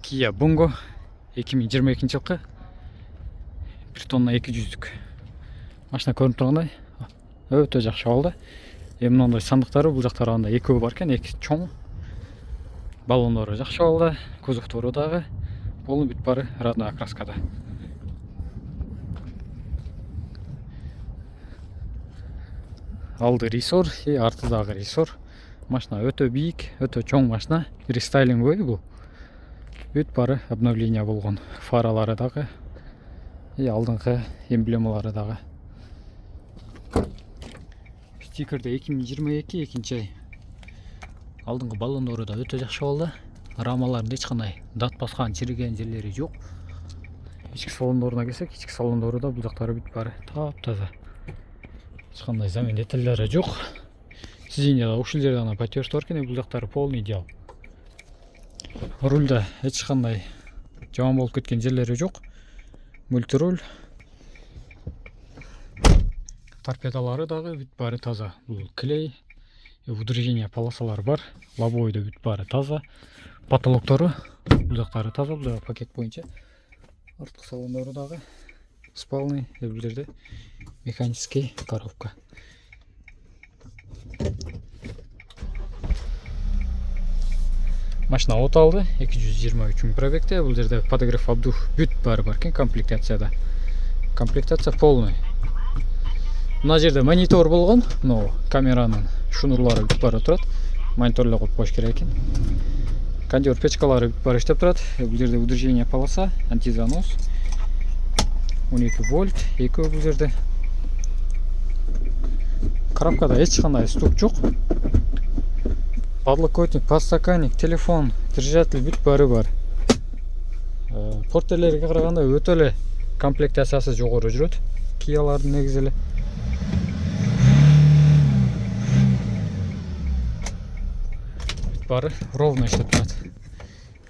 Kia Bongo 2022 жылқы 1 тонна 200-лік машина көрініп тұрғандай өте жақсы болды. Мынандай сандықтары бұл жақтарында екеуі бар екен, екі чоң. Баллондары жақсы болды, кузовтары дағы болу бүт бары родной окраскада. Алды ресор, артыдағы ресор. Машина өте бейік, өте чоң машина, рестайлинговый бұл. Бүт бары обновление болған. Фаралары дағы, алдыңғы эмблемалары дағы. Стикерде 2022 екінші ай. Алдыңғы баллондары да өте жақсы болды. Рамаларында ешқандай дат басқан чіріген жерлері жоқ. Ішкі салондорына келсек, ішкі салондары да бұл жақтары бүт бары тап-таза. Ешқандай замен детальдері жоқ. Сиденьяда ушілдерді ана потертті бар екен, бұл жақтары полный идеал. Рульда ешқандай жаман болып кеткен жерлері жоқ. Мультируль. Торпедалары дағы бүт бары таза. Бұл клей, удержение полосалары бар. Лобовойда бүт бары таза. Потолоктары бұл жақтары таза, бұл пакет бойынша. Артқы салондары дағы спалный, бүлдерде механический коробка. Машина от алды, 223 мың пробегте. Бұл жерде подогрев обдув бүт бары бар екен комплектацияда. Комплектация полный. Мына жерде монитор болған, но камераның шнурлары бүт бары тұрады. Мониторлы қойып қойыш керек екен. Кондер печкалары бүт бары іштеп тұрады. Бұл жерде удержение полоса, антизанос. 12 вольт, екеуі бұл жерде. Коробкада ешқандай стук жоқ. Подлокотник, подстаканник, телефон, держатель бүт бары бар. Портерлерге қарағанда өтелі комплектациясы жоғары жүреді. Киялардың негізілі. Бүт бары ровно іштеп тұрады.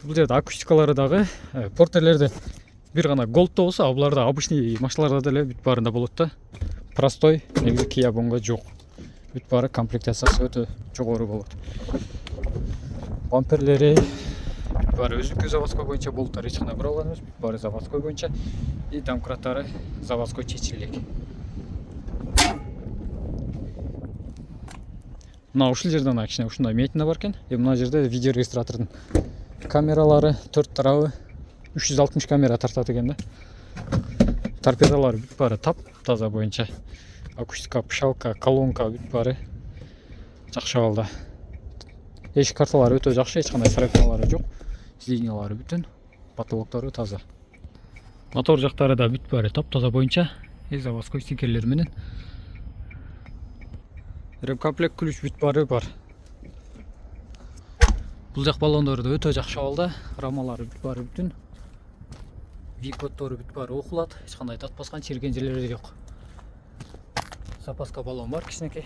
Бұл жерде акустикалары дағы портерлерді бір ғана голдта болса, бұларда обычный машиналарда да бүт барында болады. Простой, негізі Kia Bongo жоқ. Бүт бары комплектациясы өте жоғары болады. Бамперлері бүт бары өзікі заводской бойынша болуттар ешқандай бұралған емес, бүт бары заводской бойынша. И домкраттары заводской чечілік. Мына ушыл жерден кішкене ушындай метина бар екен. Мына жерде видеорегистратордың камералары 4 тарауы 360 камера тартады екен да. Торпедалары бүт бары тап-таза бойынша. Акустика, пышалка, колонка бүт бары жақсы алды. Ешкі карталары өте жақсы, ешқандай сарапиналары жоқ. Сиденьялары бүтін, потолоктары таза. Мотор жақтары да бүт бары тап-таза бойынша. Заводской стикерлерменен. Ремкомплект ключ бүт бары бар. Бұл жақ баллондары да өте жақсы алды. Рамалары бүт бары бүтін. V-кодтары бүт бары оқылады. Ешқандай дат басқан чірген жерлері жоқ. Запаска баллон бар кішінекей.